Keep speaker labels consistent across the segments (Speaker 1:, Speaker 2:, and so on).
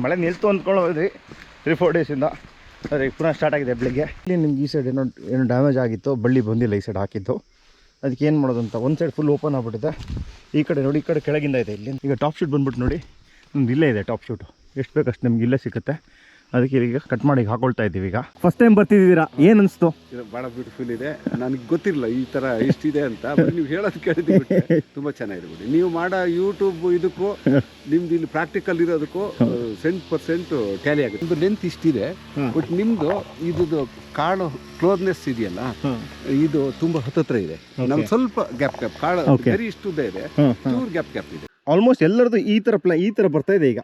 Speaker 1: ಮಳೆ ನಿಲ್ತು ಅಂದ್ಕೊಳ್ಳೋದ್ರಿ 3-4 ಡೇಸಿಂದ. ಆದರೆ ಪುನಃ ಸ್ಟಾರ್ಟ್ ಆಗಿದೆ ಬೆಳಿಗ್ಗೆ. ಇಲ್ಲಿ ನಿಮ್ಗೆ ಈ ಸೈಡ್ ಏನೋ ಡ್ಯಾಮೇಜ್ ಆಗಿತ್ತು, ಬಳ್ಳಿ ಬಂದಿಲ್ಲ ಈ ಸೈಡ್ ಹಾಕಿದ್ದು. ಅದಕ್ಕೆ ಏನು ಮಾಡೋದು ಅಂತ ಒಂದು ಸೈಡ್ ಫುಲ್ ಓಪನ್ ಆಗ್ಬಿಟ್ಟಿದೆ. ಈ ಕಡೆ ನೋಡಿ, ಈ ಕಡೆ ಕೆಳಗಿಂದ ಇದೆ. ಇಲ್ಲಿ ಈಗ ಟಾಪ್ ಶೂಟ್ ಬಂದ್ಬಿಟ್ಟು ನೋಡಿ, ನಮ್ದು ಇಲ್ಲೇ ಇದೆ ಟಾಪ್ ಶೂಟು. ಎಷ್ಟು ಬೇಕಷ್ಟು ನಮ್ಗೆ ಇಲ್ಲೇ ಸಿಗುತ್ತೆ. ಅದಕ್ಕೆ ಈಗ ಕಟ್ ಮಾಡಿ ಹಾಕೊಳ್ತಾ ಇದ್ದೀವಿ. ಈಗ ಫಸ್ಟ್ ಟೈಮ್ ಬರ್ತಿದ್ದೀರಾ, ಏನು ಅನಿಸ್ತು?
Speaker 2: ಭಾಳ ಬ್ಯೂಟಿಫುಲ್ ಇದೆ. ನನಗೆ ಗೊತ್ತಿರಲಿಲ್ಲ ಈ ಥರ ಇಷ್ಟಿದೆ ಅಂತ. ನೀವು ಹೇಳೋದು ಕೇಳಿದ್ವಿ, ತುಂಬ ಚೆನ್ನಾಗಿದೆ ಬಿಡಿ. ನೀವು ಮಾಡೋ ಯೂಟ್ಯೂಬ್ ಇದಕ್ಕೂ ನಿಮ್ದು ಇಲ್ಲಿ ಪ್ರಾಕ್ಟಿಕಲ್ ಇರೋದಕ್ಕೂ 100% ಟ್ಯಾಲಿ ಆಗುತ್ತೆ. ನಿಮ್ಮದು ಲೆಂತ್ ಇಷ್ಟಿದೆ, ಬಟ್ ನಿಮ್ಮದು ಇದು ಕಾಳು ಕ್ಲೋಸ್ನೆಸ್ ಇದೆಯಲ್ಲ, ಇದು ತುಂಬ ಹತ್ತತ್ರ ಇದೆ. ನಮ್ಗೆ ಸ್ವಲ್ಪ ಗ್ಯಾಪ್ ಕಾಳು ಬರೀ ಇಷ್ಟು ಉದ್ದ ಇದೆ, ಚೂರು ಗ್ಯಾಪ್ ಇದೆ.
Speaker 1: ಆಲ್ಮೋಸ್ಟ್ ಎಲ್ಲರದು ಈ ಥರ ಬರ್ತಾ ಇದೆ ಈಗ.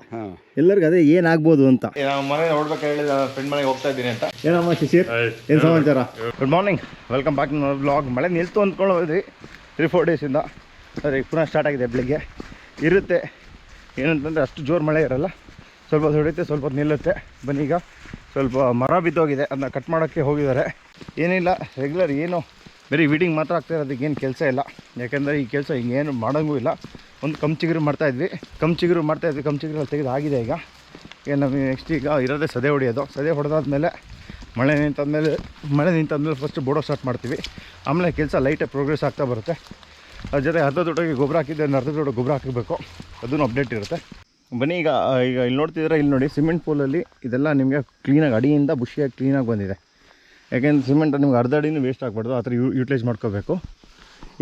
Speaker 1: ಎಲ್ಲರಿಗೂ ಅದೇ ಏನಾಗ್ಬೋದು ಅಂತ. ಮನೆ ನೋಡ್ಬೇಕು ಹೇಳಿದ ಫ್ರೆಂಡ್ ಮನೆಗೆ ಹೋಗ್ತಾ ಇದ್ದೀನಿ ಅಂತ. ಏನಮ್ಮ ಶಿಶಿರ್, ಏನು ಸಮಾಚಾರ? Good morning, welcome back to vlog. ಮಳೆ ನಿಲ್ತು ಅಂದ್ಕೊಳ್ಳೋದ್ರಿ 3-4 ಡೇಸಿಂದ. ಆದರೆ ಪುನಃ ಸ್ಟಾರ್ಟ್ ಆಗಿದೆ ಬೆಳಿಗ್ಗೆ. ಇರುತ್ತೆ ಏನಂತಂದರೆ ಅಷ್ಟು ಜೋರು ಮಳೆ ಇರೋಲ್ಲ, ಸ್ವಲ್ಪ ಹೊಡೆಯುತ್ತೆ, ಸ್ವಲ್ಪ ನಿಲ್ಲುತ್ತೆ. ಬನ್ನಿ, ಈಗ ಸ್ವಲ್ಪ ಮರ ಬಿದ್ದೋಗಿದೆ, ಅದನ್ನ ಕಟ್ ಮಾಡೋಕ್ಕೆ ಹೋಗಿದ್ದಾರೆ. ಏನಿಲ್ಲ, ರೆಗ್ಯುಲರ್ ಏನು ಬರೀ ವೀಡಿಂಗ್ ಮಾತ್ರ ಆಗ್ತಾ ಇರೋದಕ್ಕೆ ಏನು ಕೆಲಸ ಇಲ್ಲ. ಯಾಕೆಂದರೆ ಈ ಕೆಲಸ ಹಿಂಗೇನು ಮಾಡೋಂಗೂ ಇಲ್ಲ. ಒಂದು ಕಮ್ಚಿಗಿರು ಮಾಡ್ತಾಯಿದ್ವಿ, ಕಮ್ಚಿಗಿರಲ್ಲಿ ತೆಗೆದು ಆಗಿದೆ. ಈಗ ನಮಗೆ ನೆಕ್ಸ್ಟ್ ಈಗ ಇರೋದೇ ಸದೆ ಹೊಡೆಯೋದು. ಸದೆ ಹೊಡೆದಾದ್ಮೇಲೆ ಮಳೆ ನಿಂತಾದ್ಮೇಲೆ ಫಸ್ಟ್ ಬೋಡೋ ಸ್ಟಾರ್ಟ್ ಮಾಡ್ತೀವಿ. ಆಮೇಲೆ ಕೆಲಸ ಲೈಟಾಗಿ ಪ್ರೋಗ್ರೆಸ್ ಆಗ್ತಾ ಬರುತ್ತೆ. ಅದ್ರ ಜೊತೆ ಅರ್ಧ ದೊಡ್ಡಗೆ ಗೊಬ್ಬರ ಹಾಕಿದ್ದೆ, ಅರ್ಧ ದೊಡ್ಡ ಗೊಬ್ಬರ ಹಾಕಬೇಕು, ಅದನ್ನು ಅಪ್ಡೇಟ್ ಇರುತ್ತೆ. ಬನ್ನಿ, ಈಗ ಇಲ್ಲಿ ನೋಡ್ತಿದ್ರೆ, ಇಲ್ಲಿ ನೋಡಿ ಸಿಮೆಂಟ್ ಪೂಲಲ್ಲಿ ಇದೆಲ್ಲ ನಿಮಗೆ ಕ್ಲೀನಾಗಿ ಅಡಿಯಿಂದ ಬುಷಿಯಾಗಿ ಕ್ಲೀನಾಗಿ ಬಂದಿದೆ. ಯಾಕೆಂದರೆ ಸಿಮೆಂಟ್ ನಿಮ್ಗೆ ಅರ್ಧ ಅಡಿನೂ ವೇಸ್ಟ್ ಆಗಬಾರ್ದು, ಆ ಥರ ಯೂಟಿಲೈಸ್ ಮಾಡ್ಕೋಬೇಕು.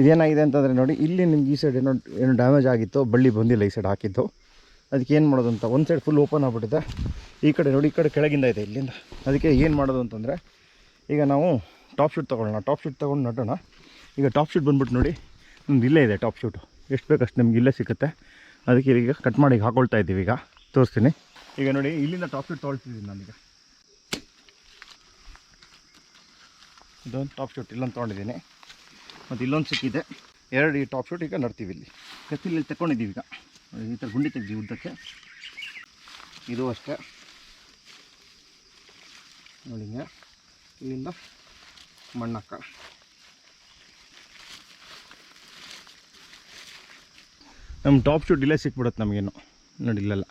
Speaker 1: ಇದೇನಾಗಿದೆ ಅಂತಂದರೆ ನೋಡಿ, ಇಲ್ಲಿ ನಿಮ್ಗೆ ಈ ಸೈಡ್ ಏನೋ ಡ್ಯಾಮೇಜ್ ಆಗಿತ್ತು, ಬಳ್ಳಿ ಬಂದಿಲ್ಲ ಈ ಸೈಡ್ ಹಾಕಿದ್ದು. ಅದಕ್ಕೆ ಏನು ಮಾಡೋದು ಅಂತ ಒಂದು ಸೈಡ್ ಫುಲ್ ಓಪನ್ ಆಗ್ಬಿಟ್ಟಿದೆ. ಈ ಕಡೆ ನೋಡಿ, ಈ ಕಡೆ ಕೆಳಗಿಂದ ಇದೆ ಇಲ್ಲಿಂದ. ಅದಕ್ಕೆ ಏನು ಮಾಡೋದು ಅಂತಂದರೆ, ಈಗ ನಾವು ಟಾಪ್ ಶೂಟ್ ತೊಗೊಳ್ಳೋಣ. ಟಾಪ್ ಶೂಟ್ ತೊಗೊಂಡು ನಟೋಣ. ಈಗ ಟಾಪ್ ಶೂಟ್ ಬಂದ್ಬಿಟ್ಟು ನೋಡಿ, ನಮ್ದು ಇಲ್ಲೇ ಇದೆ ಟಾಪ್ ಶೂಟು. ಎಷ್ಟು ಬೇಕಷ್ಟು ನಮ್ಗೆ ಇಲ್ಲೇ ಸಿಗುತ್ತೆ. ಅದಕ್ಕೆ ಈಗ ಕಟ್ ಮಾಡಿ ಹಾಕೊಳ್ತಾ ಇದ್ದೀವಿ. ಈಗ ತೋರಿಸ್ತೀನಿ. ಈಗ ನೋಡಿ, ಇಲ್ಲಿಂದ ಟಾಪ್ ಶೂಟ್ ತೊಗೊಳ್ತಿದ್ದೀನಿ ನಾನೀಗ. ಇದೊಂದು ಟಾಪ್ ಶೂಟ್ ಇಲ್ಲೊಂದು ತೊಗೊಂಡಿದ್ದೀನಿ, ಮತ್ತು ಇಲ್ಲೊಂದು ಸಿಕ್ಕಿದೆ. 2 ಈ ಟಾಪ್ ಶೂಟ್ ಈಗ ನಡ್ತೀವಿ. ಇಲ್ಲಿ ಕತ್ತಿಲಿ ತಗೊಂಡಿದ್ದೀವಿ. ಈಗ ಈ ಥರ ಗುಂಡಿ ತೆಗ್ದು ಉದ್ದಕ್ಕೆ. ಇದು ಅಷ್ಟೇ ನೋಡಿ, ಹಿಂಗೆ ಇಲ್ಲಿಂದ ಮಣ್ಣಕ್ಕ. ನಮ್ಮ ಟಾಪ್ ಶೂಟ್ ಇಲ್ಲೇ ಸಿಕ್ಬಿಡುತ್ತೆ ನಮಗೇನು. ನೋಡಿ ಇಲ್ಲೆಲ್ಲ.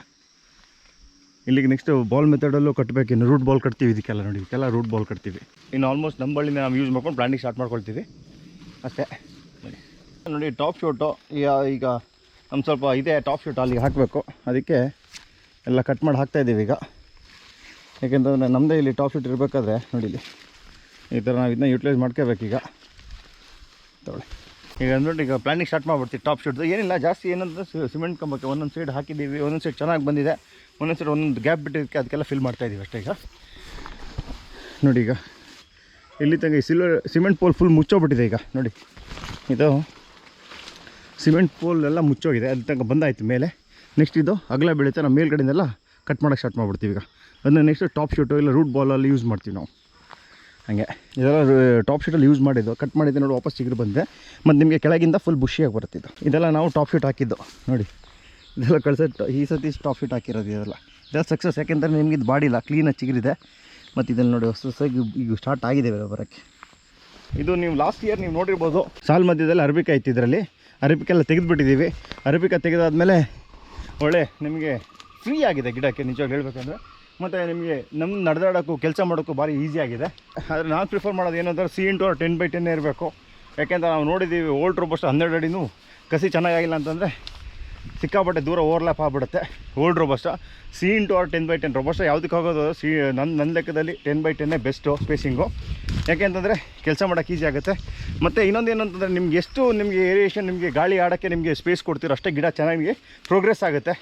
Speaker 1: ಇಲ್ಲಿಗೆ ನೆಕ್ಸ್ಟ್ ಬಾಲ್ ಮೆಥಡಲ್ಲೂ ಕಟ್ಟಬೇಕು. ಇನ್ನು ರೂಟ್ ಬಾಲ್ ಕಟ್ತೀವಿ ಇದಕ್ಕೆಲ್ಲ. ನೋಡಿ ಇದಕ್ಕೆಲ್ಲ ರೂಟ್ ಬಾಲ್ ಕಟ್ತೀವಿ. ಇನ್ನು ಆಲ್ಮೋಸ್ಟ್ ನಮ್ಮ ಬಳ್ಳಿನ ನಾವು ಯೂಸ್ ಮಾಡ್ಕೊಂಡು ಪ್ಲಾಂಟಿಂಗ್ ಸ್ಟಾರ್ಟ್ ಮಾಡ್ಕೊಳ್ತೀವಿ ಅಷ್ಟೇ. ನೋಡಿ ಟಾಪ್ ಶೂಟು ಈಗ ನಮ್ಮ ಸ್ವಲ್ಪ ಇದೆ ಟಾಪ್ ಶೂಟ್ ಅಲ್ಲಿಗೆ ಹಾಕಬೇಕು. ಅದಕ್ಕೆ ಎಲ್ಲ ಕಟ್ ಮಾಡಿ ಹಾಕ್ತಾಯಿದ್ದೀವಿ ಈಗ. ಯಾಕೆಂತಂದರೆ ನಮ್ಮದೇ ಇಲ್ಲಿ ಟಾಪ್ ಶೂಟ್ ಇರಬೇಕಾದ್ರೆ ನೋಡಿ, ಇಲ್ಲಿ ಈ ಥರ ನಾವು ಇದನ್ನ ಯೂಟಿಲೈಸ್ ಮಾಡ್ಕೋಬೇಕೀಗ. ತಗೊಳ್ಳಿ. ಈಗ ಅಂದ್ಬಿಟ್ಟು ಈಗ ಪ್ಲಾಂಟಿಂಗ್ ಸ್ಟಾರ್ಟ್ ಮಾಡ್ಬಿಡ್ತೀವಿ ಟಾಪ್ ಶೂಟ್ದು. ಏನಿಲ್ಲ ಜಾಸ್ತಿ, ಏನಂದರೆ ಸಿಮೆಂಟ್ ಕಂಬಕ್ಕೆ ಒಂದೊಂದು ಸೈಡ್ ಹಾಕಿದ್ದೀವಿ. ಒಂದೊಂದು ಸೈಡ್ ಚೆನ್ನಾಗಿ ಬಂದಿದೆ, ಒಂದೊಂದು ಸೈಡ್ ಒಂದೊಂದು ಗ್ಯಾಪ್ ಬಿಟ್ಟಿದ್ದಕ್ಕೆ ಅದಕ್ಕೆಲ್ಲ ಫಿಲ್ ಮಾಡ್ತಾಯಿದ್ದೀವಿ ಅಷ್ಟೇ. ಈಗ ನೋಡಿ, ಈಗ ಇಲ್ಲಿ ತನಕ ಈ ಸಿಮೆಂಟ್ ಪೋಲ್ ಫುಲ್ ಮುಚ್ಚೋಗ್ಬಿಟ್ಟಿದೆ. ಈಗ ನೋಡಿ, ಇದು ಸಿಮೆಂಟ್ ಪೋಲ್ ಎಲ್ಲ ಮುಚ್ಚೋಗಿದೆ. ಅಲ್ಲಿ ತನಕ ಬಂದಾಯಿತು ಮೇಲೆ. ನೆಕ್ಸ್ಟ್ ಇದು ಅಗಲ ಬೆಳೀತಾ ನಾವು ಮೇಲ್ಗಡೆಯಿಂದೆಲ್ಲ ಕಟ್ ಮಾಡೋಕ್ಕೆ ಸ್ಟಾರ್ಟ್ ಮಾಡಿಬಿಡ್ತೀವಿ. ಈಗ ಅದನ್ನ ನೆಕ್ಸ್ಟ್ ಟಾಪ್ ಶೂಟು ಇಲ್ಲ ರೂಟ್ ಬಾಲಲ್ಲಿ ಯೂಸ್ ಮಾಡ್ತೀವಿ ನಾವು. ಹಾಗೆ ಇದೆಲ್ಲ ಟಾಪ್ ಶೂಟಲ್ಲಿ ಯೂಸ್ ಮಾಡಿದ್ದು. ಕಟ್ ಮಾಡಿದ್ದೆ ನೋಡಿ, ವಾಪಸ್ ಚಿಗುರು ಬಂದೆ. ಮತ್ತು ನಿಮಗೆ ಕೆಳಗಿಂದ ಫುಲ್ ಬುಷಿಯಾಗಿ ಬರುತ್ತಿದ್ದು. ಇದೆಲ್ಲ ನಾವು ಟಾಪ್ ಶೂಟ್ ಹಾಕಿದ್ದು ನೋಡಿ. ಇದೆಲ್ಲ ಈ ಸತಿ ಟಾಪ್ ಶೂಟ್ ಹಾಕಿರೋದು. ಇದೆಲ್ಲ ಸಕ್ಸಸ್. ಯಾಕೆಂದರೆ ನಿಮ್ಗೆ ಇದು ಬಾಡಿಲ್ಲ, ಕ್ಲೀನಾಗಿ ಚಿಗುರಿದೆ. ಮತ್ತು ಇದನ್ನು ನೋಡಿ ಹೊಸದಾಗಿ ಈಗ ಸ್ಟಾರ್ಟ್ ಆಗಿದೆ ಬರೋಕ್ಕೆ. ಇದು ನೀವು ಲಾಸ್ಟ್ ಇಯರ್ ನೀವು ನೋಡಿರ್ಬೋದು, ಸಾಲ್ ಮಧ್ಯದಲ್ಲಿ ಅರಬಿಕ ಇತ್ತು. ಇದರಲ್ಲಿ ಅರಬಿಕೆಲ್ಲ ತೆಗೆದುಬಿಟ್ಟಿದ್ದೀವಿ. ಅರಬಿಕ ತೆಗೆದಾದ್ಮೇಲೆ ಒಳ್ಳೆ ನಿಮಗೆ ಫ್ರೀ ಆಗಿದೆ ಗಿಡಕ್ಕೆ, ನಿಜವಾಗಿ ಹೇಳಬೇಕಂದ್ರೆ. ಮತ್ತು ನಿಮಗೆ ನಮ್ಮ ನಡೆದಾಡೋಕ್ಕೂ ಕೆಲಸ ಮಾಡೋಕ್ಕೂ ಭಾರಿ ಈಸಿ ಆಗಿದೆ. ಆದರೆ ನಾನು ಪ್ರಿಫರ್ ಮಾಡೋದು ಏನಂದ್ರೆ C/10 10x10 ಇರಬೇಕು. ಯಾಕೆಂದರೆ ನಾವು ನೋಡಿದ್ದೀವಿ ಓಲ್ಡ್ ರೋಬಸ್ಟ 12 ಅಡಿನೂ ಕಸಿ ಚೆನ್ನಾಗಿಲ್ಲ ಅಂತಂದರೆ ಸಿಕ್ಕಾಪಟ್ಟೆ ದೂರ ಓವರ್ಲ್ಯಾಪ್ ಆಗಿಬಿಡುತ್ತೆ. Old robusta C/10 10x10 robusta ಯಾವುದಕ್ಕೆ ಹೋಗೋದು? ನನ್ನ ಲೆಕ್ಕದಲ್ಲಿ 10x10 ಬೆಸ್ಟು ಸ್ಪೇಸಿಂಗು. ಯಾಕೆಂತಂದರೆ ಕೆಲಸ ಮಾಡೋಕ್ಕೆ ಈಸಿ ಆಗುತ್ತೆ. ಮತ್ತು ಇನ್ನೊಂದು ಏನಂತಂದರೆ ನಿಮಗೆ ಏರಿಯೇಷನ್, ನಿಮಗೆ ಗಾಳಿ ಆಡೋಕ್ಕೆ ನಿಮಗೆ ಸ್ಪೇಸ್ ಕೊಡ್ತೀರೋ ಅಷ್ಟೇ ಗಿಡ ಚೆನ್ನಾಗಿ ಪ್ರೋಗ್ರೆಸ್ ಆಗುತ್ತೆ.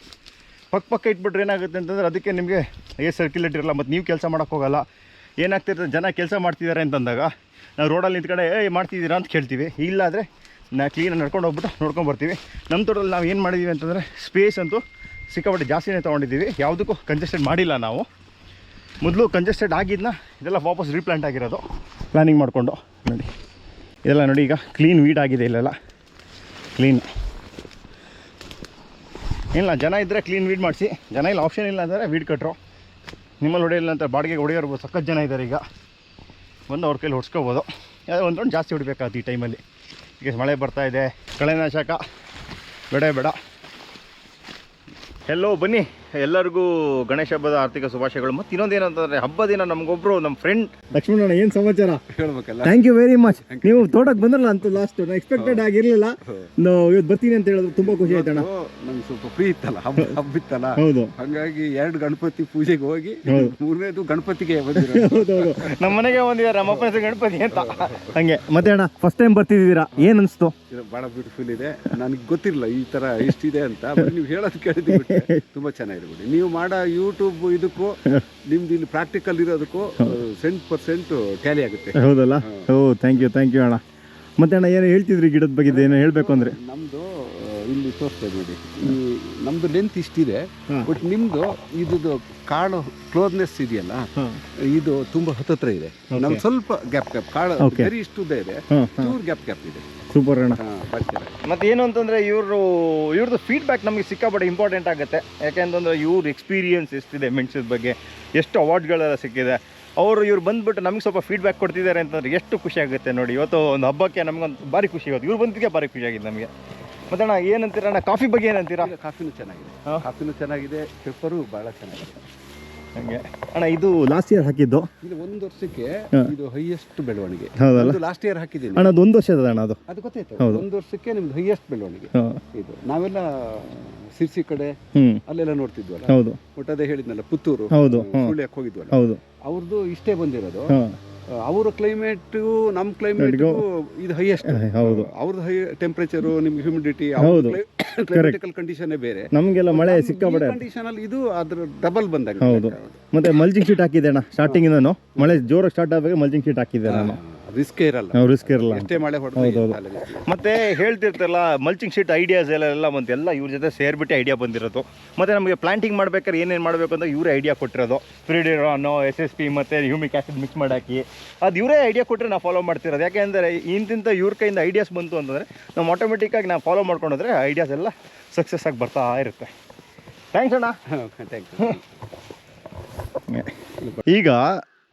Speaker 1: ಪಕ್ಕ ಇಟ್ಬಿಟ್ರೆ ಏನಾಗುತ್ತೆ ಅಂತಂದರೆ ಅದಕ್ಕೆ ನಿಮಗೆ ಏರ್ ಸರ್ಕ್ಯುಲೇಟ್ ಇರಲ್ಲ, ಮತ್ತು ನೀವು ಕೆಲಸ ಮಾಡೋಕ್ಕೋಗಲ್ಲ. ಏನಾಗ್ತಿರ್ತದೆ, ಜನ ಕೆಲಸ ಮಾಡ್ತಿದ್ದಾರೆ ಅಂತಂದಾಗ ನಾವು ರೋಡಲ್ಲಿ ನಿಂತ್ಕಡೆ ಮಾಡ್ತಿದ್ದೀರಾ ಅಂತ ಕೇಳ್ತೀವಿ. ಇಲ್ಲಾದರೆ ಕ್ಲೀನಾಗಿ ನಡ್ಕೊಂಡು ಹೋಗ್ಬಿಟ್ಟು ನೋಡ್ಕೊಂಬರ್ತೀವಿ. ನಮ್ಮ ತೋಟದಲ್ಲಿ ನಾವು ಏನು ಮಾಡಿದ್ದೀವಿ ಅಂತಂದರೆ ಸ್ಪೇಸ್ ಅಂತೂ ಸಿಕ್ಕಾಪಟ್ಟೆ ಜಾಸ್ತಿನೇ ತೊಗೊಂಡಿದ್ದೀವಿ. ಯಾವುದಕ್ಕೂ ಕಂಜೆಸ್ಟೆಡ್ ಮಾಡಿಲ್ಲ ನಾವು. ಮೊದಲು ಕಂಜೆಸ್ಟೆಡ್ ಆಗಿದ್ದನ್ನ ಇದೆಲ್ಲ ವಾಪಸ್ ರೀಪ್ಲಾಂಟ್ ಆಗಿರೋದು ಪ್ಲಾನಿಂಗ್ ಮಾಡಿಕೊಂಡು. ನೋಡಿ ಇದೆಲ್ಲ ನೋಡಿ, ಈಗ ಕ್ಲೀನ್ ವೀಡ್ ಆಗಿದೆ. ಇಲ್ಲೆಲ್ಲ ಕ್ಲೀನ್ ಇಲ್ಲ. ಜನ ಇದ್ದರೆ ಕ್ಲೀನ್ ವೀಡ್ ಮಾಡಿಸಿ, ಜನ ಇಲ್ಲ, ಆಪ್ಷನ್ ಇಲ್ಲ ಅಂದರೆ ವೀಡ್ ಕಟ್ಟರು. ನಿಮ್ಮಲ್ಲಿ ಹೊಡೆಯಿಲ್ಲ ಅಂತ ಬಾಡಿಗೆ ಹೊಡೆಯೋರು ಸಖತ್ ಜನ ಇದ್ದಾರೆ. ಈಗ ಬಂದು ಅವ್ರ ಕೈಲಿ ಹೊಡ್ಸ್ಕೋಬೋದು. ಯಾವುದೋ ಒಂದು ರೌಂಡ್ ಜಾಸ್ತಿ ಹೊಡಿಬೇಕಾಗುತ್ತೆ ಈ ಟೈಮಲ್ಲಿ. ಈಗ ಮಳೆ ಬರ್ತಾಯಿದೆ, ಕಳೆನಾಶಕ ಬೇಡ. ಎಲ್ಲೋ ಬನ್ನಿ, ಎಲ್ಲರಿಗೂ ಗಣೇಶ ಹಬ್ಬದ ಆರ್ಥಿಕ ಶುಭಾಶಯಗಳು. ಮತ್ತು ಇನ್ನೊಂದೇನಂತಂದರೆ ಹಬ್ಬ ದಿನ ನಮಗೊಬ್ಬರು ನಮ್ಮ ಫ್ರೆಂಡ್ ಲಕ್ಷ್ಮಣಣ್ಣ ಏನು ಸಮಾಚಾರ
Speaker 2: ಹೇಳ್ಬೇಕಲ್ಲ.
Speaker 1: Thank you very much. ನೀವು ತೋಟಕ್ಕೆ ಬಂದ್ರಲ್ಲ ಅಂತ ಲಾಸ್ಟ್ ಎಕ್ಸ್ಪೆಕ್ಟೆಡ್ ಆಗಿರಲಿಲ್ಲ, ನಾವು ಇವತ್ತು ಬರ್ತೀನಿ ಅಂತ ಹೇಳಿದ್ರು. ತುಂಬ ಖುಷಿ ಆಯ್ತಣ್ಣ.
Speaker 2: ನಂಗೆ ಸ್ವಲ್ಪ ಫ್ರೀ ಇತ್ತಲ್ಲ, ಹಬ್ಬ ಇತ್ತಲ್ಲ,
Speaker 1: ಹೌದು.
Speaker 2: ಹಾಗಾಗಿ 2 ಗಣಪತಿ ಪೂಜೆಗೆ ಹೋಗಿ 3ನೇದು ಗಣಪತಿಗೆ
Speaker 1: ಹೌದೌದು. ನಮ್ಮ ಮನೆಗೆ ಬಂದಿದ್ದಾರೆ ನಮ್ಮ ಅಪ್ಪನ ಹೆಸರು ಗಣಪತಿ ಅಂತ. ಹಂಗೆ ಮತ್ತೆ ಅಣ್ಣ ಫಸ್ಟ್ ಟೈಮ್ ಬರ್ತಿದ್ದೀರಾ, ಏನು ಅನಿಸ್ತು?
Speaker 2: ಭಾಳ ಬ್ಯೂಟಿಫುಲ್ ಇದೆ. ನನಗೆ ಗೊತ್ತಿರಲಿಲ್ಲ ಈ ಥರ ಇಷ್ಟಿದೆ ಅಂತ, ಬರೀ ನೀವು ಹೇಳೋದು ಕೇಳಿದ್ವಿ. ತುಂಬ ಚೆನ್ನಾಗಿದೆ ಬಿಡಿ. ನೀವು ಮಾಡೋ ಯೂಟ್ಯೂಬ್ ಇದಕ್ಕೂ ನಿಮ್ದು ಇಲ್ಲಿ ಪ್ರಾಕ್ಟಿಕಲ್ ಇರೋದಕ್ಕೂ 100% ಟ್ಯಾಲಿ ಆಗುತ್ತೆ.
Speaker 1: ಹೌದಲ್ಲ? ಓ ಥ್ಯಾಂಕ್ ಯು ಅಣ್ಣ. ಮತ್ತೆ ಅಣ್ಣ ಏನು ಹೇಳ್ತಿದ್ರಿ ಗಿಡದ ಬಗ್ಗೆ, ಏನು ಹೇಳಬೇಕು ಅಂದರೆ?
Speaker 2: ನಮ್ಮದು ಇಲ್ಲಿ ತೋರಿಸ್ತೇವೆ ನೋಡಿ, ಈ ನಮ್ಮದು ಲೆಂತ್ ಇಷ್ಟಿದೆ, ಬಟ್ ನಿಮ್ಮದು ಇದು ಕಾಳು ಕ್ಲೋಸ್ನೆಸ್ ಇದೆಯಲ್ಲ, ಇದು ತುಂಬ ಹತ್ತತ್ರ ಇದೆ. ನಮ್ಗೆ ಸ್ವಲ್ಪ ಗ್ಯಾಪ್ ಕಾಳು ಬರೀ ಇಷ್ಟುದ್ದ ಇದೆ, ಚೂರು ಗ್ಯಾಪ್ ಇದೆ.
Speaker 1: ಸೂಪರ್ ಅಣ್ಣ. ಮತ್ತೆ ಏನು ಅಂತಂದರೆ ಇವ್ರದ್ದು ಫೀಡ್ಬ್ಯಾಕ್ ನಮಗೆ ಸಿಕ್ಕಾಪಟ್ಟೆ ಇಂಪಾರ್ಟೆಂಟ್ ಆಗುತ್ತೆ. ಯಾಕೆಂತಂದರೆ ಇವ್ರ ಎಕ್ಸ್ಪೀರಿಯನ್ಸ್ ಎಷ್ಟಿದೆ ಮೆಣಸದ ಬಗ್ಗೆ, ಎಷ್ಟು ಅವಾರ್ಡ್ಗಳೆಲ್ಲ ಸಿಕ್ಕಿದೆ. ಇವ್ರು ಬಂದುಬಿಟ್ಟು ನಮಗೆ ಸ್ವಲ್ಪ ಫೀಡ್ಬ್ಯಾಕ್ ಕೊಡ್ತಿದ್ದಾರೆ ಅಂತಂದ್ರೆ ಎಷ್ಟು ಖುಷಿ ಆಗುತ್ತೆ ನೋಡಿ. ಇವತ್ತು ಒಂದು ಹಬ್ಬಕ್ಕೆ ನಮಗೊಂದು ಭಾರಿ ಖುಷಿ ಆಗುತ್ತೆ. ಇವ್ರು ಬಂದಿದ್ದಕ್ಕೆ ಭಾರಿ ಖುಷಿ ಆಗಿದೆ ನಮಗೆ. ಮತ್ತೆ ಅಣ್ಣ ಏನಂತೀರ ಅಣ್ಣ, ಕಾಫಿ ಬಗ್ಗೆ ಏನಂತೀರಾ?
Speaker 2: ಕಾಫಿನೂ ಚೆನ್ನಾಗಿದೆ, ಪೆಪ್ಪರು ಭಾಳ ಚೆನ್ನಾಗಿದೆ.
Speaker 1: ಹಂಗೆ ಅಣ್ಣ, ಇದು ಲಾಸ್ಟ್ ಇಯರ್ ಹಾಕಿದ್ದು,
Speaker 2: ಇದು 1 ವರ್ಷಕ್ಕೆ ಇದು ಹೈಯೆಸ್ಟ್ ಬೆಳವಣಿಗೆ.
Speaker 1: ಹೌದಲ್ಲ?
Speaker 2: ಲಾಸ್ಟ್ ಇಯರ್ ಹಾಕಿದ್ದೀನಿ
Speaker 1: ಅಣ್ಣ, ಅದು 1 ವರ್ಷದ ಅಣ್ಣ, ಅದು
Speaker 2: ಗೊತ್ತಾಯ್ತು. 1 ವರ್ಷಕ್ಕೆ ನಿಮ್ದು ಹೈಯೆಸ್ಟ್ ಬೆಳವಣಿಗೆ ಇದು. ನಾವೆಲ್ಲ ಸಿರ್ಸಿ ಕಡೆ ಅಲ್ಲೆಲ್ಲ ನೋಡ್ತಿದ್ವಲ್ಲ.
Speaker 1: ಹೌದು.
Speaker 2: ಒಟ್ಟು ಅದೇ ಹೇಳಿದ್ನಲ್ಲ, ಪುತ್ತೂರು, ಸುಳ್ಯಕ್ಕೆ ಹೋಗಿದ್ವಲ್ಲ.
Speaker 1: ಹೌದು.
Speaker 2: ಅವ್ರದ್ದು ಇಷ್ಟೇ ಬಂದಿರೋದು. ಅವರ ಕ್ಲೈಮೇಟು ನಮ್ಮ ಕ್ಲೈಮೇಟ್ಗೂ ಇದು ಹೈಯೆಸ್ಟ್. ಹೌದು. ಅವ್ರದ್ದು ಹೈ ಟೆಂಪರೇಚರು, ನಿಮ್ಗೆ ಹ್ಯೂಮಿಡಿಟಿ, ಕ್ಲೈಮೆಟಿಕಲ್ ಕಂಡೀಷನ್ ಬೇರೆ.
Speaker 1: ನಮಗೆಲ್ಲ ಮಳೆ ಸಿಕ್ಕಾಪಟ್ಟೆ
Speaker 2: ಕಂಡೀಷನ್ ಅಲ್ಲಿ ಇದು ಅದ್ರ ಡಬಲ್ ಬಂದಾಗ.
Speaker 1: ಹೌದು. ಮತ್ತೆ ಮಲ್ಚಿಂಗ್ ಶೀಟ್ ಹಾಕಿದೆ ಅಣ್ಣ ಸ್ಟಾರ್ಟಿಂಗ್ ಇಂದನು. ಮಳೆ ಜೋರಾಗಿ ಸ್ಟಾರ್ಟ್ ಆದಾಗ ಮಲ್ಚಿಂಗ್ ಶೀಟ್ ಹಾಕಿದ್ದೆ ನಾನು.
Speaker 2: ರಿಸ್ಕ್ ಇರಲ್ಲ,
Speaker 1: ಎಷ್ಟೇ
Speaker 2: ಮಳೆ ಹೊಡೆದು.
Speaker 1: ಮತ್ತೆ ಹೇಳ್ತಿರ್ತಲ್ಲ ಮಲ್ಚಿಂಗ್ ಶೀಟ್ ಐಡಿಯಾಸ್ ಎಲ್ಲ ಬಂತು, ಎಲ್ಲ ಇವ್ರ ಜೊತೆ ಸೇರ್ಬಿಟ್ಟು ಐಡಿಯಾ ಬಂದಿರೋದು. ಮತ್ತೆ ನಮಗೆ ಪ್ಲಾಂಟಿಂಗ್ ಮಾಡ್ಬೇಕಾದ್ರೆ ಏನೇನು ಮಾಡಬೇಕು ಅಂತ ಇವರೇ ಐಡಿಯಾ ಕೊಟ್ಟಿರೋದು. ಸ್ಪ್ರಿಡಿರಾನು, SSP ಮತ್ತು ಹ್ಯೂಮಿಕ್ ಆಸಿಡ್ ಮಿಕ್ಸ್ ಮಾಡಾಕಿ ಅದು ಇವರೇ ಐಡಿಯಾ ಕೊಟ್ಟರೆ ನಾವು ಫಾಲೋ ಮಾಡ್ತಿರೋದು. ಯಾಕೆಂದರೆ ಇಂತಿಂತ ಇವ್ರ ಕೈಯಿಂದ ಐಡಿಯಾಸ್ ಬಂತು ಅಂತಂದರೆ ನಾವು ಆಟೋಮೆಟಿಕ್ಕಾಗಿ ನಾವು ಫಾಲೋ ಮಾಡ್ಕೊಂಡ್ರೆ ಐಡಿಯಾಸ್ ಎಲ್ಲ ಸಕ್ಸಸ್ ಆಗಿ ಬರ್ತಾ ಇರುತ್ತೆ. ಥ್ಯಾಂಕ್ಸ್ ಅಣ್ಣ. ಈಗ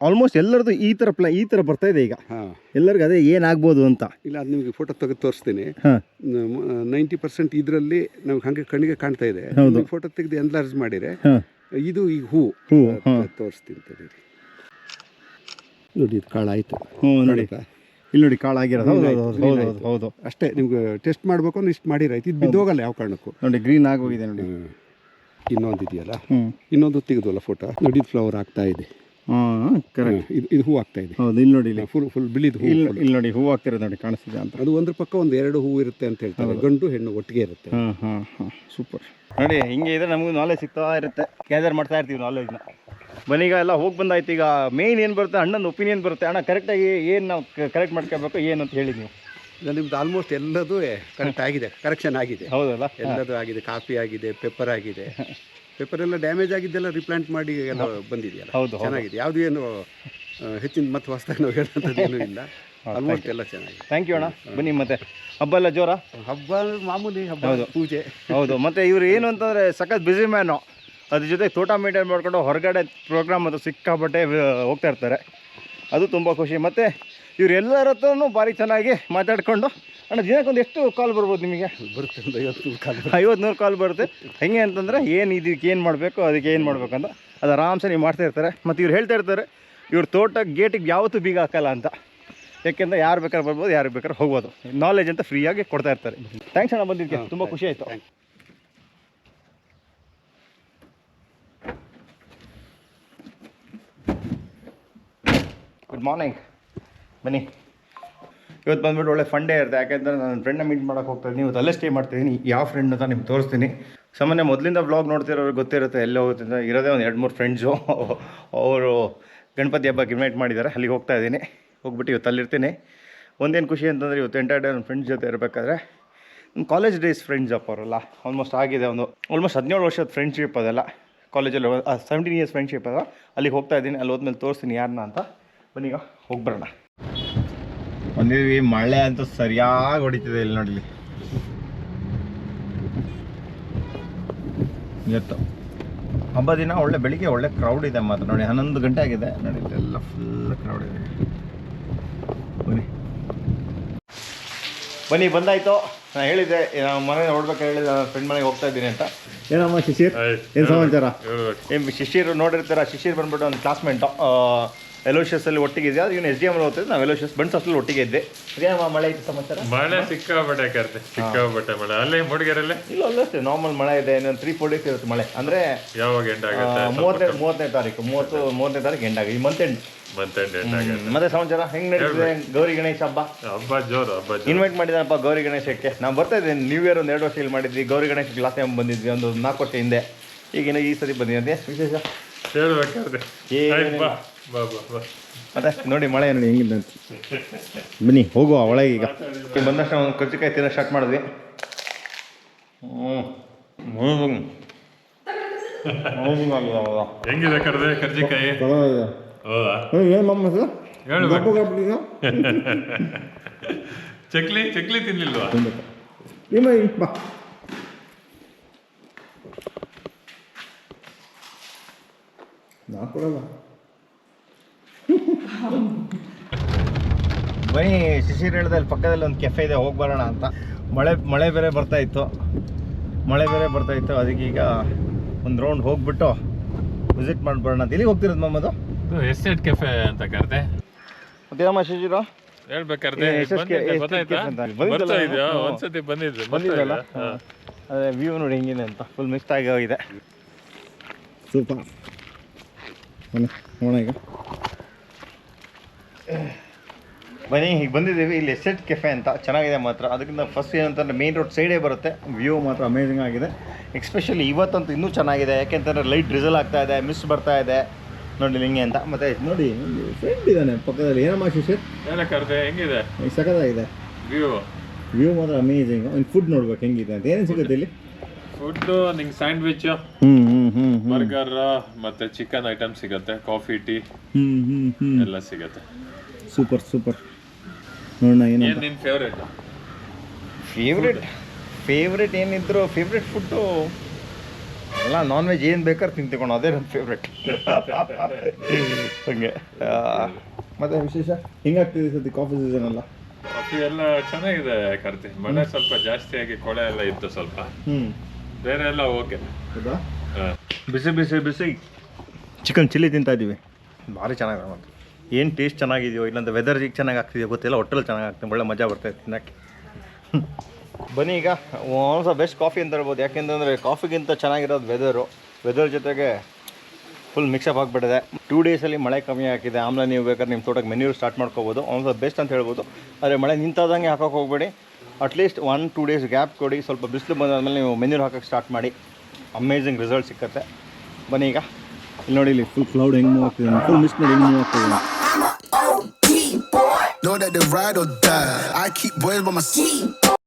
Speaker 1: ಆಲ್ಮೋಸ್ಟ್ ಎಲ್ಲರದು ಈ ಥರ ಬರ್ತಾ ಇದೆ ಈಗ. ಎಲ್ಲರಿಗೂ ಅದೇ ಏನಾಗ್ಬೋದು ಅಂತ. ಇಲ್ಲ, ಅದು ನಿಮಗೆ ಫೋಟೋ ತೆಗೆದು ತೋರಿಸ್ತೀನಿ. 90% ಇದರಲ್ಲಿ ನಮ್ಗೆ ಹಾಗೆ ಕಣ್ಣಿಗೆ ಕಾಣ್ತಾ ಇದೆ. ಫೋಟೋ ತೆಗೆದು ಎನ್ಲಾರ್ಜ್ ಮಾಡಿದ್ರೆ ಇದು ಈಗ ಹೂ ತೋರಿಸ್ತೀನಿ ನೋಡಿ. ಇದು ಕಾಳಾಯಿತು ನೋಡಿ, ಇಲ್ಲಿ ನೋಡಿ ಕಾಳಾಗಿರೋದು. ಹೌದು, ಅಷ್ಟೇ. ನಿಮ್ಗೆ ಟೆಸ್ಟ್ ಮಾಡಬೇಕು ಅಂದ್ರೆ ಇಷ್ಟು ಮಾಡಿರೈತಿ, ಇದು ಬಿದ್ದೋಗಲ್ಲ ಯಾವ ಕಾರಣಕ್ಕೂ. ನೋಡಿ ಗ್ರೀನ್ ಆಗೋಗಿದೆ ನೋಡಿ. ಇನ್ನೊಂದು ಇದೆಯಲ್ಲ, ಇನ್ನೊಂದು ತೆಗೆದಲ್ಲ ಫೋಟೋ ನೋಡಿ, ಇದು ಫ್ಲವರ್ ಆಗ್ತಾ ಇದೆ. ಕರೆಕ್ಟ್. ಇದು ಹೂ ಆಗ್ತಾ ಇದೆ. ಹೌದು, ಇಲ್ಲಿ ನೋಡಿ, ಫುಲ್ ಬಿಳಿದು ಹೂ. ಇಲ್ಲಿ ನೋಡಿ ಹೂ ಆಗ್ತಿರೋದು ನೋಡಿ, ಕಾಣಿಸ್ತಿದೆ ಅಂತ. ಅದು ಒಂದ್ರ ಪಕ್ಕ 1-2 ಹೂ ಇರುತ್ತೆ ಅಂತ ಹೇಳ್ತಾರೆ. ಗಂಡು ಹೆಣ್ಣು ಒಟ್ಟಿಗೆ ಇರುತ್ತೆ. ಸೂಪರ್ ನೋಡಿ. ಹಿಂಗೆ ಇದ್ರೆ ನಮಗೂ ನಾಲೆಜ್ ಸಿಗ್ತಾ ಇರುತ್ತೆ, ಗ್ಯಾದರ್ ಮಾಡ್ತಾ ಇರ್ತೀವಿ ನಾಲೆಜ್ನ. ಬನ್ನೀಗ ಎಲ್ಲ ಹೋಗಿ ಬಂದಾಯ್ತು. ಈಗ ಮೇಯ್ನ್ ಏನು ಬರುತ್ತೆ, ಅಣ್ಣನ ಒಪಿನಿಯನ್ ಬರುತ್ತೆ. ಅಣ್ಣ ಕರೆಕ್ಟಾಗಿ ಏನು ನಾವು ಕರೆಕ್ಟ್ ಮಾಡ್ಕೋಬೇಕು ಏನು ಅಂತ ಹೇಳಿ ನೀವು. ನಿಮ್ದು ಆಲ್ಮೋಸ್ಟ್ ಎಲ್ಲದೂ ಕರೆಕ್ಟ್ ಆಗಿದೆ, ಕರೆಕ್ಷನ್ ಆಗಿದೆ. ಹೌದಲ್ಲ? ಎಲ್ಲದೂ ಆಗಿದೆ. ಕಾಫಿ ಆಗಿದೆ, ಪೆಪ್ಪರ್ ಆಗಿದೆ. ಪೇಪರ್ ಎಲ್ಲ ಡ್ಯಾಮೇಜ್ ಆಗಿದ್ದೆಲ್ಲ ರಿಪ್ಲಾಂಟ್ ಮಾಡಿ ಎಲ್ಲ ಬಂದಿದೆಯಲ್ಲ. ಹೌದು, ಚೆನ್ನಾಗಿದೆ. ಯಾವುದು ಏನು ಹೆಚ್ಚಿನ ಮತ್ತು ಹೊಸದಾಗಿ ನಾವು ಹೇಳೋಂಥದ್ದು ಏನೂ ಇಲ್ಲ. ಆಲ್ಮೋಸ್ಟ್ ಎಲ್ಲ ಚೆನ್ನಾಗಿದೆ. ಥ್ಯಾಂಕ್ ಯು ಅಣ್ಣ. ಬನ್ನಿ. ಮತ್ತೆ ಹಬ್ಬ ಎಲ್ಲ ಜೋರ? ಹಬ್ಬ ಮಾಮೂಲಿ ಹಬ್ಬ, ಪೂಜೆ. ಹೌದು. ಮತ್ತು ಇವರು ಏನು ಅಂತಂದರೆ ಸಖತ್ ಬ್ಯುಸಿ ಮ್ಯಾನು. ಅದ್ರ ಜೊತೆ ತೋಟ ಮೇಂಟೈನ್ ಮಾಡ್ಕೊಂಡು ಹೊರಗಡೆ ಪ್ರೋಗ್ರಾಮ್ ಅದು ಸಿಕ್ಕಾಪಟ್ಟೆ ಹೋಗ್ತಾ ಇರ್ತಾರೆ. ಅದು ತುಂಬ ಖುಷಿ. ಮತ್ತು ಇವರೆಲ್ಲರ ಹತ್ರನೂ ಭಾರಿ ಚೆನ್ನಾಗಿ ಮಾತಾಡಿಕೊಂಡು. ಅಣ್ಣ, ದಿನಕ್ಕೊಂದು ಎಷ್ಟು ಕಾಲ್ ಬರ್ಬೋದು ನಿಮಗೆ? ಬರುತ್ತೆ, 50-100 ಕಾಲ್ ಬರುತ್ತೆ. ಹೆಂಗೆ ಅಂತಂದರೆ ಇದಕ್ಕೆ ಏನು ಮಾಡಬೇಕು, ಅದಕ್ಕೆ ಏನು ಮಾಡಬೇಕಂತ ಅದು ಆರಾಮ್ಸೆ ನೀವು ಮಾಡ್ತಾ ಇರ್ತಾರೆ. ಮತ್ತು ಇವ್ರು ಹೇಳ್ತಾ ಇರ್ತಾರೆ ಇವ್ರ ತೋಟ ಗೇಟಿಗೆ ಯಾವತ್ತೂ ಬೀಗ ಹಾಕಲ್ಲ ಅಂತ. ಯಾಕೆಂದರೆ ಯಾರು ಬೇಕಾದ್ರೆ ಬರ್ಬೋದು, ಯಾರು ಬೇಕಾದ್ರೆ ಹೋಗ್ಬೋದು. ನಾಲೆಜ್ ಅಂತ ಫ್ರೀಯಾಗಿ ಕೊಡ್ತಾ ಇರ್ತಾರೆ. ಥ್ಯಾಂಕ್ಸ್ ಅಣ್ಣ, ಬಂದಿದ್ದಕ್ಕೆ ತುಂಬ ಖುಷಿ ಆಯಿತು. Good morning. ಬನ್ನಿ. ಇವತ್ತು ಬಂದುಬಿಟ್ಟು ಒಳ್ಳೆ ಫಂಡೇ ಇರುತ್ತೆ. ಯಾಕೆಂದರೆ ನನ್ನ ಫ್ರೆಂಡ್ನ ಮೀಟ್ ಮಾಡೋಕ್ಕೆ ಹೋಗ್ತಾಯಿದ್ದೀನಿ. ಇವತ್ತು ಅಲ್ಲೇ ಸ್ಟೇ ಮಾಡ್ತಿದ್ದೀನಿ. ಯಾವ ಫ್ರೆಂಡ್ ಅಂತ ನಿಮ್ಗೆ ತೋರಿಸ್ತೀನಿ. ಸಾಮಾನ್ಯ ಮೊದಲಿಂದ ವ್ಲಾಗ್ ನೋಡ್ತಿರೋರಿಗೆ ಗೊತ್ತಿರುತ್ತೆ ಎಲ್ಲಿ ಹೋಗುತ್ತೆ. ಇರೋದೇ ಒಂದು 2-3 ಫ್ರೆಂಡ್ಸು. ಅವರು ಗಣಪತಿ ಹಬ್ಬಕ್ಕೆ ಇನ್ವೈಟ್ ಮಾಡಿದ್ದಾರೆ, ಅಲ್ಲಿಗೆ ಹೋಗ್ತಾ ಇದ್ದೀನಿ. ಹೋಗ್ಬಿಟ್ಟು ಇವತ್ತು ಅಲ್ಲಿರ್ತೀನಿ. ಒಂದೇನು ಖುಷಿ ಅಂತಂದರೆ ಇವತ್ತು ಎಂಟೈರ್ ಡೇ ನನ್ನ ಫ್ರೆಂಡ್ಸ್ ಜೊತೆ ಇರಬೇಕಾದ್ರೆ ನಮ್ಮ ಕಾಲೇಜ್ ಡೇಸ್ ಫ್ರೆಂಡ್ಸ್ ಅಪ್ಪ ಅವರೆಲ್ಲ ಆಲ್ಮೋಸ್ಟ್ ಆಗಿದೆ. ಆಲ್ಮೋಸ್ಟ್ 17 ವರ್ಷದ ಫ್ರೆಂಡ್ಶಿಪ್ ಅದೆಲ್ಲ. ಕಾಲೇಜಲ್ಲಿ 17 ಇಯರ್ಸ್ ಫ್ರೆಂಡ್ಶಿಪ್ ಅದ. ಅಲ್ಲಿಗೆ ಹೋಗ್ತಾ ಇದ್ದೀನಿ. ಅಲ್ಲಿ ಹೋದ್ಮೇಲೆ ತೋರಿಸ್ತೀನಿ ಯಾರನ್ನ ಅಂತ. ಬನ್ನೀಗ ಹೋಗ್ಬರೋಣ. ಬಂದಿದ್ವಿ. ಮಳೆ ಅಂತೂ ಸರಿಯಾಗಿ ಹೊಡಿತಿದೆ ಇಲ್ಲಿ ನೋಡಿ. ಇವತ್ತು ಹಬ್ಬ ದಿನ ಒಳ್ಳೆ ಬೆಳಿಗ್ಗೆ ಒಳ್ಳೆ ಕ್ರೌಡ್ ಇದೆ ಮಾತ್ರ ನೋಡಿ. 11 ಗಂಟೆ ಆಗಿದೆ ನೋಡಿ, ಇಲ್ಲೆಲ್ಲ ಫುಲ್ ಕ್ರೌಡ್ ಇದೆ. ಬನ್ನಿ ಬಂದಾಯಿತು. ನಾನು ಹೇಳಿದ್ದೆ ನಾವು ಮನೆ ನೋಡ್ಬೇಕಾದ್ರೆ ಹೇಳಿದ್ದೆ ನನ್ನ ಫ್ರೆಂಡ್ ಮನೆಗೆ ಹೋಗ್ತಾ ಇದ್ದೀನಿ ಅಂತ. ಏನಮ್ಮ ಶಿಶಿರ್, ಏನು ಸಮಾಚಾರ? ಏನು ಶಿಶಿರ್ ನೋಡಿರ್ತಾರ, ಶಿಶಿರ್ ಬಂದ್ಬಿಟ್ಟು ಒಂದು ಕ್ಲಾಸ್ಮೇಟು ಎಲೋಷಿಯಸಲ್ಲಿ ಒಟ್ಟಿಗೆ ಇದೆ. ಇವನು SDM ಓದ್ತಿದ್ದು, ನಾವು ಎಲೋಷಿಯಸ್ ಬನ್ಸ್ ಹಾಸ್ಟೆಲ್ ಒಟ್ಟಿಗೆ ಇದ್ದೆ. ಅದೇನಮ್ಮ ಮಳೆ ಇತ್ತು ಸಮಾಚಾರ?
Speaker 3: ಮಳೆ ಸಿಕ್ಕಾಬಟ್ಟೆ ಕರ್ತೆ, ಸಿಕ್ಕಾಬಟ್ಟೆ ಮಳೆ. ಅಲ್ಲೇ ಮೂಡಿಗೆರೆಲ್ಲೇ
Speaker 1: ಇಲ್ಲ ಅಲ್ಲಷ್ಟೇ ನಾರ್ಮಲ್ ಮಳೆ ಇದೆ. ಇನ್ನೊಂದು 3-4 ಡೇಸ್ ಇರುತ್ತೆ ಮಳೆ. ಅಂದರೆ
Speaker 3: ಯಾವಾಗ ಎಂಡ್ ಆಗುತ್ತೆ?
Speaker 1: 30ನೇ ತಾರೀಕು 30ನೇ ತಾರೀಕು ಎಂಡ್ ಆಗಿದೆ, ಈ ಮಂತ್ ಎಂಡ್. ಮತ್ತೆ ಸಮಾಚಾರ ಹೆಂಗ್ ನಡೀತಿದೆ ಗೌರಿ ಗಣೇಶ ಹಬ್ಬ?
Speaker 3: ಹಬ್ಬ ಜೋರು.
Speaker 1: ಇನ್ವೈಟ್ ಮಾಡಿದಾನಪ್ಪ ಗೌರಿ ಗಣೇಶಕ್ಕೆ. ನಾವು ಬರ್ತಾ ಇದ್ದೀನಿ. ನ್ಯೂ ಇಯರ್ ಒಂದು 2 ವರ್ಷ ಇಲ್ಲಿ ಮಾಡಿದ್ವಿ. ಗೌರಿ ಗಣೇಶಕ್ಕೆ ಲಾಸ್ಟ್ ಟೈಮ್ ಬಂದಿದ್ವಿ, ಒಂದು 4 ವರ್ಷ ಹಿಂದೆ. ಈಗಿನ ಈ ಸತಿ ಬಂದಿದೆ. ವಿಶೇಷ
Speaker 3: ಹೇಳ್ಬೇಕಾದ್ರೆ
Speaker 1: ಮತ್ತೆ ನೋಡಿ ಮಳೆ ನೋಡಿ ಹೆಂಗಿದೆ ಅಂತ. ಬನ್ನಿ ಹೋಗುವ ಒಳಗೆ. ಈಗ ಬಂದಷ್ಟು ಒಂದು ಕರ್ಜಿಕಾಯಿ ತಿನ್ನೋ ಸ್ಟಾರ್ಟ್ ಮಾಡಿದ್ವಿ.
Speaker 3: ಹೆಂಗಿದೆ ಕರ್ದೆ ಕರ್ಜಿಕಾಯಿ? ಹೌದಾ? ಚಕ್ಲಿ ಚಕ್ಲಿ ತಿನ್ಲಿಲ್ವಾ?
Speaker 1: ಬನ್ನಿ ಶಿಶಿರ್ ಹೇಳ್ದೆ ಅಲ್ಲಿ ಪಕ್ಕದಲ್ಲಿ ಒಂದು ಕೆಫೆ ಇದೆ, ಹೋಗಿ ಬರೋಣ ಅಂತ. ಮಳೆ ಬೇರೆ ಬರ್ತಾ ಇತ್ತು, ಅದಕ್ಕೀಗ ಒಂದು ರೌಂಡ್ ಹೋಗ್ಬಿಟ್ಟು ವಿಸಿಟ್ ಮಾಡಿಬರೋಣ ಅಂತ. ಎಲ್ಲಿಗೆ ಹೋಗ್ತಿರೋದು ಮಮ್ಮದು?
Speaker 3: ಎಸ್ಟೇಟ್ ಕೆಫೆ ಅಂತ ಕರ್ದೆ.
Speaker 1: ಮತ್ತೇನಮ್ಮ ಶಿಶಿರು
Speaker 3: ಹೇಳ್ಬೇಕಾದ್ರೆ ಒಂದ್ಸತಿ
Speaker 1: ಬಂದಿದ್ದಲ್ಲ. ಅದೇ ವ್ಯೂ ನೋಡಿ ಹೆಂಗಿದೆ ಅಂತ, ಫುಲ್ ಮಿಸ್ಟ್ ಆಗಿ ಹೋಗಿದೆ. ಸೂಪರ್. ನೋಡೋಣ ಈಗ ಬನ್ನಿ. ಈಗ ಬಂದಿದ್ದೀವಿ ಇಲ್ಲಿ ಎಸ್ಟೇಟ್ ಕೆಫೆ ಅಂತ. ಚೆನ್ನಾಗಿದೆ ಮಾತ್ರ. ಅದಕ್ಕಿಂತ ಫಸ್ಟ್ ಏನಂತಂದರೆ ಮೇನ್ ರೋಡ್ ಸೈಡೇ ಬರುತ್ತೆ. ವ್ಯೂ ಮಾತ್ರ ಅಮೇಝಿಂಗ್ ಆಗಿದೆ. ಎಕ್ಸ್ಪೆಷಲಿ ಇವತ್ತಂತೂ ಇನ್ನೂ ಚೆನ್ನಾಗಿದೆ, ಯಾಕೆಂತಂದರೆ ಲೈಟ್ ಡ್ರಿಸಲ್ ಆಗ್ತಾ ಇದೆ, ಮಿಸ್ಟ್ ಬರ್ತಾ ಇದೆ ನೋಡಿ ಹಿಂಗೆ ಅಂತ. ಮತ್ತೆ ನೋಡಿ ಫ್ರೆಂಡ್ ಇದ್ದಾನೆ ಪಕ್ಕದಲ್ಲಿ. ಏನಮ್ಮ ಶಿಶಿರ್
Speaker 3: ಕರ್ದೆ ಹೆಂಗಿದೆ?
Speaker 1: ಸಖತ್ತಾಗಿದೆ ವ್ಯೂ ಮಾತ್ರ ಅಮೇಝಿಂಗ್. ಇನ್ನು ಫುಡ್ ನೋಡ್ಬೇಕು ಹೆಂಗಿದೆ ಅಂತ. ಏನೇನು ಸಿಗುತ್ತೆ ಇಲ್ಲಿ?
Speaker 3: ಫುಡ್ ನಿಂಗೆ ಸ್ಯಾಂಡ್ವಿಚ್, ಬರ್ಗರ್ ಮತ್ತೆ ಚಿಕನ್ ಐಟಮ್ ಸಿಗುತ್ತೆ, ಕಾಫಿ ಟೀ ಎಲ್ಲ ಸಿಗುತ್ತೆ.
Speaker 1: ಸೂಪರ್ ನೋಡೋಣ. ಏನು
Speaker 3: ನಿನ್ನ
Speaker 1: ಫೇವ್ರೆಟ್ ಏನಿದ್ರು ಫೇವ್ರೆಟ್ ಫುಡ್ಡು ಎಲ್ಲ ನಾನ್ ವೆಜ್ ಏನು ಬೇಕಾದ್ರೆ ತಿಂತಿಕೊಂಡು ಅದೇ ನನ್ನ ಫೇವ್ರೆಟ್. ಹಂಗೆ ಮತ್ತೆ ವಿಶೇಷ ಹೆಂಗಾಗ್ತಿದೆ ಸತಿ ಕಾಫಿ ಸೀಸನ್ ಎಲ್ಲ?
Speaker 3: ಕಾಫಿ ಎಲ್ಲ ಚೆನ್ನಾಗಿದೆ ಕರ್ತಿ. ಮಳೆ ಸ್ವಲ್ಪ ಜಾಸ್ತಿ ಆಗಿ ಕೊಳೆ ಎಲ್ಲ ಇತ್ತು ಸ್ವಲ್ಪ, ಬೇರೆ ಎಲ್ಲ ಓಕೆ.
Speaker 1: ಹೌದಾ? ಬಿಸಿ ಚಿಕನ್ ಚಿಲ್ಲಿ ತಿಂತಾ ಇದ್ದೀವಿ. ಭಾರಿ ಚೆನ್ನಾಗಿದೆ ಮತ್ತು ಏನು ಟೇಸ್ಟ್ ಚೆನ್ನಾಗಿದೆಯೋ ಇಲ್ಲಾಂದ್ರೆ ವೆದರ್ ಈಗ ಚೆನ್ನಾಗಿ ಆಗ್ತಿದೆಯೋ ಗೊತ್ತಿಲ್ಲ, ಹೊಟ್ಟೆಲ್ಲಿ ಚೆನ್ನಾಗಿ ಆಗ್ತದೆ. ಒಳ್ಳೆ ಮಜಾ ಬರ್ತಾಯಿದೆ ತಿನ್ನೋಕ್ಕೆ. ಬನ್ನಿ ಈಗ ಒಂದು ಬೆಸ್ಟ್ ಕಾಫಿ ಅಂತ ಹೇಳ್ಬೋದು. ಯಾಕೆಂತಂದರೆ ಕಾಫಿಗಿಂತ ಚೆನ್ನಾಗಿರೋದು ವೆದರ್ ಜೊತೆಗೆ ಫುಲ್ ಮಿಕ್ಸಪ್ ಆಗಿಬಿಟ್ಟಿದೆ. 2 ಡೇಸಲ್ಲಿ ಮಳೆ ಕಮ್ಮಿ ಹಾಕಿದೆ. ಆಮೇಲೆ ನೀವು ಬೇಕಾದ್ರೆ ನಿಮ್ಮ ತೋಟಕ್ಕೆ ಮೆನ್ಯೂರ್ ಸ್ಟಾರ್ಟ್ ಮಾಡ್ಕೋಬೋದು. ಒಂದು ಬೆಸ್ಟ್ ಅಂತ ಹೇಳ್ಬೋದು. ಆದರೆ ಮಳೆ ನಿಂತಾದಂಗೆ ಹಾಕೋಕೆ ಹೋಗಬೇಡಿ. ಅಟ್ಲೀಸ್ಟ್ 1-2 ಡೇಸ್ ಗ್ಯಾಪ್ ಕೊಡಿ. ಸ್ವಲ್ಪ ಬಿಸಿಲು ಬಂದಾದ್ಮೇಲೆ ನೀವು ಮೆನ್ಯೂರ್ ಹಾಕೋಕ್ಕೆ ಸ್ಟಾರ್ಟ್ ಮಾಡಿ. ಅಮೇಝಿಂಗ್ ರಿಸಲ್ಟ್ ಸಿಕ್ಕತ್ತೆ. ಬನ್ನಿ ಈಗ ಇಲ್ಲಿ ನೋಡಿ, ಇಲ್ಲಿ ಫುಲ್ ಕ್ಲೌಡ್ ಹೆಂಗೆ ಮೂವ್ ಆಗ್ತಿದೆ, ಫುಲ್ ಮಿಸ್ಟ್ ನೋಡಿ ಹೆಂಗೆ ಮೂವ್ ಆಗ್ತಿದೆ. Know that they ride or die. I keep boys by my seat.